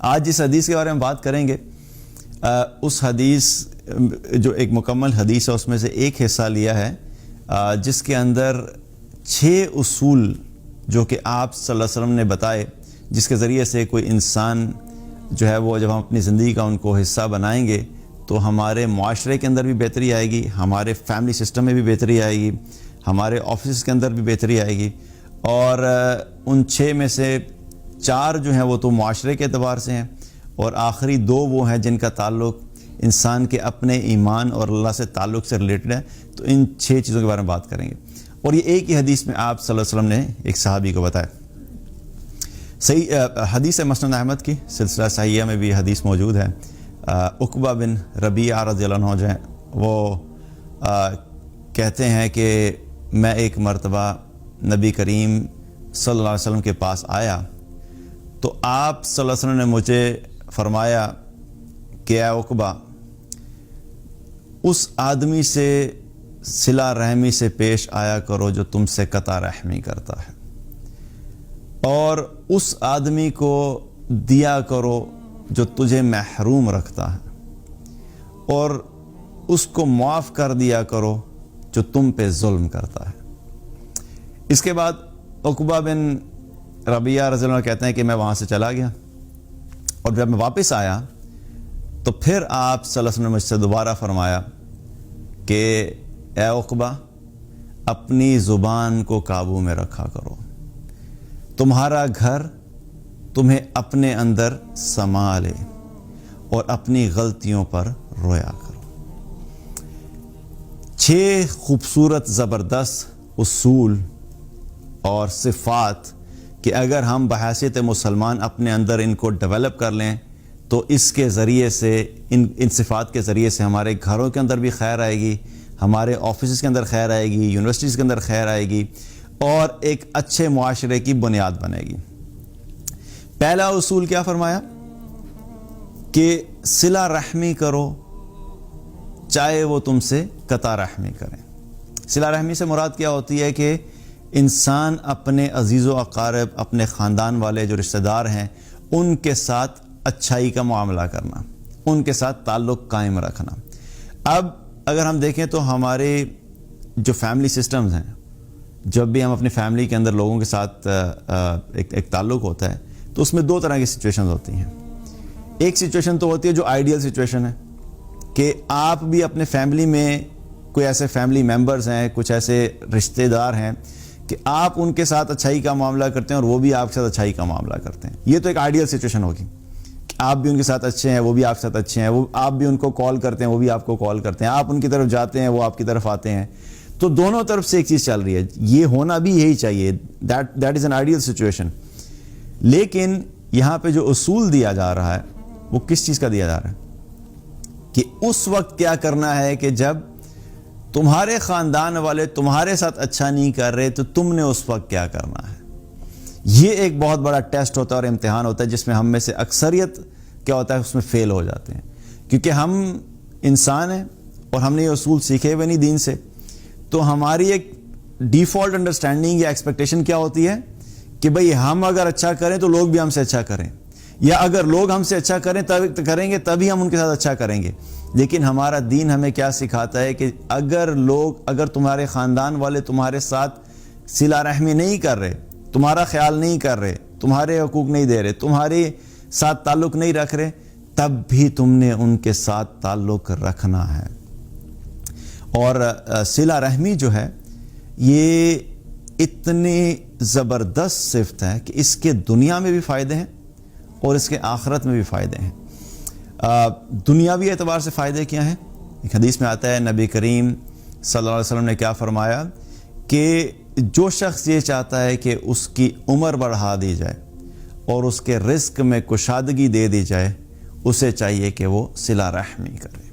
آج جس حدیث کے بارے میں بات کریں گے اس حدیث جو ایک مکمل حدیث ہے اس میں سے ایک حصہ لیا ہے جس کے اندر 6 اصول جو کہ آپ صلی اللہ علیہ وسلم نے بتائے، جس کے ذریعے سے کوئی انسان جو ہے وہ جب ہم اپنی زندگی کا ان کو حصہ بنائیں گے تو ہمارے معاشرے کے اندر بھی بہتری آئے گی، ہمارے فیملی سسٹم میں بھی بہتری آئے گی، ہمارے آفس کے اندر بھی بہتری آئے گی۔ اور ان 6 میں سے 4 جو ہیں وہ تو معاشرے کے اعتبار سے ہیں، اور آخری 2 وہ ہیں جن کا تعلق انسان کے اپنے ایمان اور اللہ سے تعلق سے ریلیٹڈ ہے۔ تو ان 6 چیزوں کے بارے میں بات کریں گے، اور یہ ایک ہی حدیث میں آپ صلی اللہ علیہ وسلم نے ایک صحابی کو بتایا۔ صحیح حدیث ہے مسند احمد کی سلسلہ صحیحہ میں بھی حدیث موجود ہے۔ عقبہ بن ربیعہ رضی اللہ عنہ جو ہیں وہ کہتے ہیں کہ میں ایک مرتبہ نبی کریم صلی اللہ علیہ وسلم کے پاس آیا تو آپ صلی اللہ علیہ وسلم نے مجھے فرمایا کہ اے عقبہ، اس آدمی سے صلہ رحمی سے پیش آیا کرو جو تم سے قطع رحمی کرتا ہے، اور اس آدمی کو دیا کرو جو تجھے محروم رکھتا ہے، اور اس کو معاف کر دیا کرو جو تم پہ ظلم کرتا ہے۔ اس کے بعد عقبہ بن ربیعہ رضی اللہ عنہ کہتے ہیں کہ میں وہاں سے چلا گیا، اور جب میں واپس آیا تو پھر آپ صلی اللہ علیہ وسلم نے مجھ سے دوبارہ فرمایا کہ اے عقبہ، اپنی زبان کو قابو میں رکھا کرو، تمہارا گھر تمہیں اپنے اندر سنبھالے اور اپنی غلطیوں پر رویا کرو۔ 6 خوبصورت زبردست اصول اور صفات کہ اگر ہم بحیثیت مسلمان اپنے اندر ان کو ڈیولپ کر لیں تو اس کے ذریعے سے ان صفات کے ذریعے سے ہمارے گھروں کے اندر بھی خیر آئے گی، ہمارے آفیسز کے اندر خیر آئے گی، یونیورسٹیز کے اندر خیر آئے گی، اور ایک اچھے معاشرے کی بنیاد بنے گی۔ پہلا اصول کیا فرمایا کہ صلہ رحمی کرو چاہے وہ تم سے قطع رحمی کریں۔ صلہ رحمی سے مراد کیا ہوتی ہے کہ انسان اپنے عزیز و اقارب، اپنے خاندان والے جو رشتہ دار ہیں ان کے ساتھ اچھائی کا معاملہ کرنا، ان کے ساتھ تعلق قائم رکھنا۔ اب اگر ہم دیکھیں تو ہمارے جو فیملی سسٹمز ہیں، جب بھی ہم اپنی فیملی کے اندر لوگوں کے ساتھ ایک تعلق ہوتا ہے تو اس میں 2 طرح کی سچویشنز ہوتی ہیں۔ ایک سچویشن تو ہوتی ہے جو آئیڈیل سچویشن ہے کہ آپ بھی اپنے فیملی میں کوئی ایسے فیملی ممبرز ہیں، کچھ ایسے رشتہ دار ہیں کہ آپ ان کے ساتھ اچھائی کا معاملہ کرتے ہیں اور وہ بھی آپ کے ساتھ اچھائی کا معاملہ کرتے ہیں۔ یہ تو ایک آئیڈیل سچویشن ہوگی کہ آپ بھی ان کے ساتھ اچھے ہیں، وہ بھی آپ کے ساتھ اچھے ہیں، وہ آپ بھی ان کو کال کرتے ہیں، وہ بھی آپ کو کال کرتے ہیں، آپ ان کی طرف جاتے ہیں، وہ آپ کی طرف آتے ہیں، تو دونوں طرف سے ایک چیز چل رہی ہے۔ یہ ہونا بھی یہی چاہیے، that is an ideal situation. لیکن یہاں پہ جو اصول دیا جا رہا ہے وہ کس چیز کا دیا جا رہا ہے کہ اس وقت کیا کرنا ہے کہ جب تمہارے خاندان والے تمہارے ساتھ اچھا نہیں کر رہے تو تم نے اس وقت کیا کرنا ہے۔ یہ ایک بہت بڑا ٹیسٹ ہوتا ہے اور امتحان ہوتا ہے جس میں ہم میں سے اکثریت کیا ہوتا ہے اس میں فیل ہو جاتے ہیں، کیونکہ ہم انسان ہیں اور ہم نے یہ اصول سیکھے ہوئے نہیں دین سے، تو ہماری ایک ڈیفالٹ انڈرسٹینڈنگ یا ایکسپیکٹیشن کیا ہوتی ہے کہ بھئی ہم اگر اچھا کریں تو لوگ بھی ہم سے اچھا کریں، یا اگر لوگ ہم سے اچھا کریں گے تبھی ہم ان کے ساتھ اچھا کریں گے۔ لیکن ہمارا دین ہمیں کیا سکھاتا ہے کہ اگر تمہارے خاندان والے تمہارے ساتھ صلہ رحمی نہیں کر رہے، تمہارا خیال نہیں کر رہے، تمہارے حقوق نہیں دے رہے، تمہارے ساتھ تعلق نہیں رکھ رہے، تب بھی تم نے ان کے ساتھ تعلق رکھنا ہے۔ اور صلہ رحمی جو ہے یہ اتنی زبردست صفت ہے کہ اس کے دنیا میں بھی فائدے ہیں اور اس کے آخرت میں بھی فائدے ہیں۔ دنیاوی اعتبار سے فائدے کیا ہیں؟ ایک حدیث میں آتا ہے نبی کریم صلی اللہ علیہ وسلم نے کیا فرمایا کہ جو شخص یہ چاہتا ہے کہ اس کی عمر بڑھا دی جائے اور اس کے رزق میں کشادگی دے دی جائے، اسے چاہیے کہ وہ صلہ رحمی کرے۔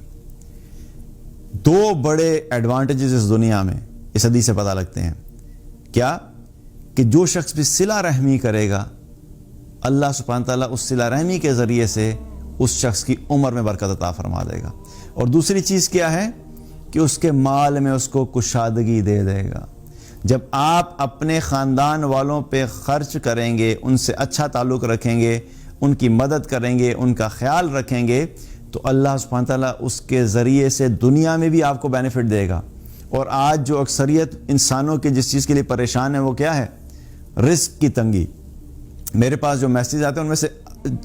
2 بڑے ایڈوانٹیجز اس دنیا میں اس حدیث سے پتہ لگتے ہیں۔ کیا؟ کہ جو شخص بھی صلہ رحمی کرے گا اللہ سبحانہ تعالیٰ اس صلہ رحمی کے ذریعے سے اس شخص کی عمر میں برکت عطا فرما دے گا، اور دوسری چیز کیا ہے کہ اس کے مال میں اس کو کشادگی دے دے گا۔ جب آپ اپنے خاندان والوں پہ خرچ کریں گے، ان سے اچھا تعلق رکھیں گے، ان کی مدد کریں گے، ان کا خیال رکھیں گے، تو اللہ سبحانہ تعالیٰ اس کے ذریعے سے دنیا میں بھی آپ کو بینیفٹ دے گا۔ اور آج جو اکثریت انسانوں کے جس چیز کے لیے پریشان ہے وہ کیا ہے؟ رزق کی تنگی۔ میرے پاس جو میسیج آتے ہیں ان میں سے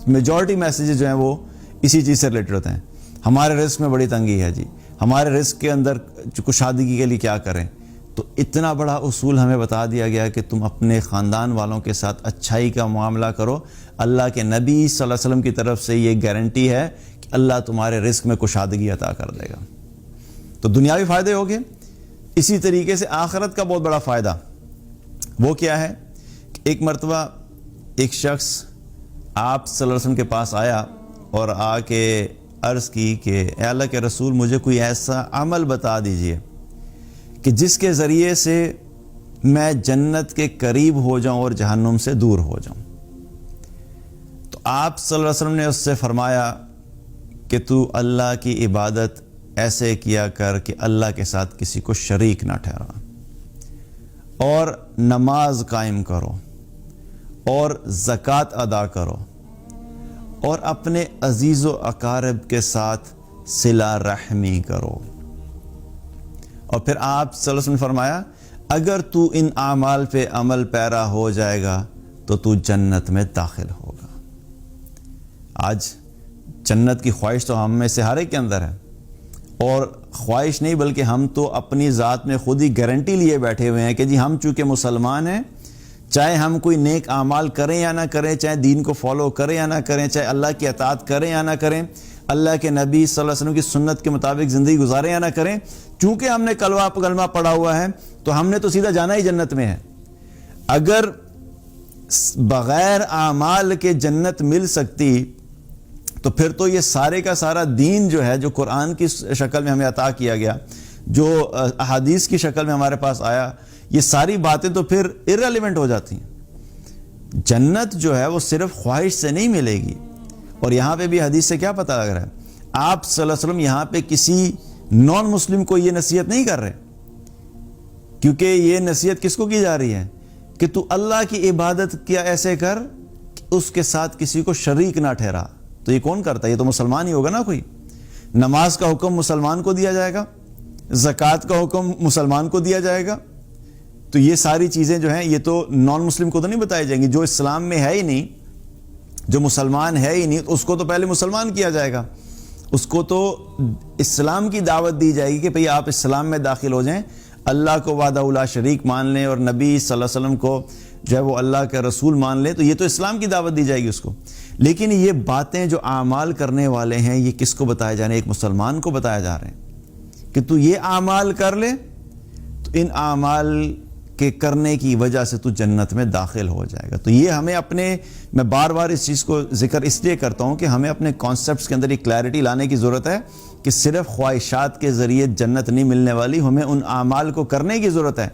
میجورٹی میسیجز جو ہیں وہ اسی چیز سے ریلیٹڈ ہوتے ہیں۔ ہمارے رزق میں بڑی تنگی ہے جی، ہمارے رزق کے اندر کشادگی کے لیے کیا کریں؟ تو اتنا بڑا اصول ہمیں بتا دیا گیا کہ تم اپنے خاندان والوں کے ساتھ اچھائی کا معاملہ کرو۔ اللہ کے نبی صلی اللہ علیہ وسلم کی طرف سے یہ گارنٹی ہے کہ اللہ تمہارے رزق میں کشادگی عطا کر دے گا۔ تو دنیاوی فائدے ہو گئے، اسی طریقے سے آخرت کا بہت بڑا فائدہ وہ کیا ہے کہ ایک مرتبہ ایک شخص آپ صلی اللہ علیہ وسلم کے پاس آیا اور آ کے عرض کی کہ اے اللہ کے رسول، مجھے کوئی ایسا عمل بتا دیجئے کہ جس کے ذریعے سے میں جنت کے قریب ہو جاؤں اور جہنم سے دور ہو جاؤں۔ تو آپ صلی اللہ علیہ وسلم نے اس سے فرمایا کہ تو اللہ کی عبادت ایسے کیا کر کہ اللہ کے ساتھ کسی کو شریک نہ ٹھہرا، اور نماز قائم کرو، اور زکوٰۃ ادا کرو، اور اپنے عزیز و اقارب کے ساتھ صلہ رحمی کرو۔ اور پھر آپ صلی اللہ علیہ وسلم نے فرمایا اگر تو ان اعمال پہ عمل پیرا ہو جائے گا تو تو جنت میں داخل ہوگا۔ آج جنت کی خواہش تو ہم میں سے ہر ایک کے اندر ہے، اور خواہش نہیں بلکہ ہم تو اپنی ذات میں خود ہی گارنٹی لیے بیٹھے ہوئے ہیں کہ جی ہم چونکہ مسلمان ہیں، چاہے ہم کوئی نیک اعمال کریں یا نہ کریں، چاہے دین کو فالو کریں یا نہ کریں، چاہے اللہ کی اطاعت کریں یا نہ کریں، اللہ کے نبی صلی اللہ علیہ وسلم کی سنت کے مطابق زندگی گزاریں یا نہ کریں، چونکہ ہم نے کلمہ پڑھا ہوا ہے تو ہم نے تو سیدھا جانا ہی جنت میں ہے۔ اگر بغیر اعمال کے جنت مل سکتی تو پھر تو یہ سارے کا سارا دین جو ہے، جو قرآن کی شکل میں ہمیں عطا کیا گیا، جو احادیث کی شکل میں ہمارے پاس آیا، یہ ساری باتیں تو پھر irrelevant ہو جاتی ہیں۔ جنت جو ہے وہ صرف خواہش سے نہیں ملے گی۔ اور یہاں پہ بھی حدیث سے کیا پتہ لگ رہا ہے؟ آپ صلی اللہ علیہ وسلم یہاں پہ کسی نان مسلم کو یہ نصیحت نہیں کر رہے، کیونکہ یہ نصیحت کس کو کی جا رہی ہے کہ تو اللہ کی عبادت کیا ایسے کر کہ اس کے ساتھ کسی کو شریک نہ ٹھہرا۔ تو یہ کون کرتا ہے؟ یہ تو مسلمان ہی ہوگا نا کوئی۔ نماز کا حکم مسلمان کو دیا جائے گا، زکوٰۃ کا حکم مسلمان کو دیا جائے گا، تو یہ ساری چیزیں جو ہیں یہ تو نان مسلم کو تو نہیں بتائی جائیں گی۔ جو اسلام میں ہے ہی نہیں، جو مسلمان ہے ہی نہیں، اس کو تو پہلے مسلمان کیا جائے گا، اس کو تو اسلام کی دعوت دی جائے گی کہ بھئی آپ اسلام میں داخل ہو جائیں، اللہ کو وحدہ لا شریک مان لیں، اور نبی صلی اللہ علیہ وسلم کو جو ہے وہ اللہ کے رسول مان لیں، تو یہ تو اسلام کی دعوت دی جائے گی اس کو۔ لیکن یہ باتیں جو اعمال کرنے والے ہیں یہ کس کو بتائے جا رہے ہیں؟ ایک مسلمان کو بتایا جا رہے ہیں کہ تو یہ اعمال کر لے تو ان اعمال کے کرنے کی وجہ سے تو جنت میں داخل ہو جائے گا۔ تو یہ ہمیں میں بار بار اس چیز کو ذکر اس لیے کرتا ہوں کہ ہمیں اپنے کانسیپٹس کے اندر ایک کلیئرٹی لانے کی ضرورت ہے کہ صرف خواہشات کے ذریعے جنت نہیں ملنے والی، ہمیں ان اعمال کو کرنے کی ضرورت ہے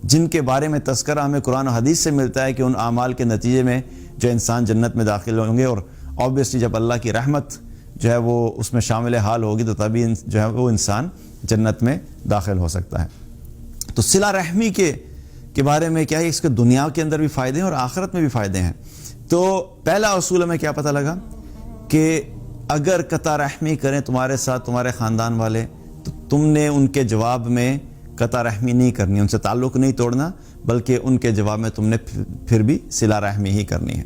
جن کے بارے میں تذکرہ ہمیں قرآن و حدیث سے ملتا ہے کہ ان اعمال کے نتیجے میں جو انسان جنت میں داخل ہوں گے، اور آبویسلی جب اللہ کی رحمت جو ہے وہ اس میں شامل حال ہوگی تو تبھی جو ہے وہ انسان جنت میں داخل ہو سکتا ہے۔ تو صلہ رحمی کے بارے میں کیا ہے؟ اس کے دنیا کے اندر بھی فائدے ہیں اور آخرت میں بھی فائدے ہیں۔ تو پہلا اصول ہمیں کیا پتہ لگا کہ اگر قطع رحمی کریں تمہارے ساتھ تمہارے خاندان والے تو تم نے ان کے جواب میں قطع رحمی نہیں کرنی، ان سے تعلق نہیں توڑنا، بلکہ ان کے جواب میں تم نے پھر بھی صلہ رحمی ہی کرنی ہے۔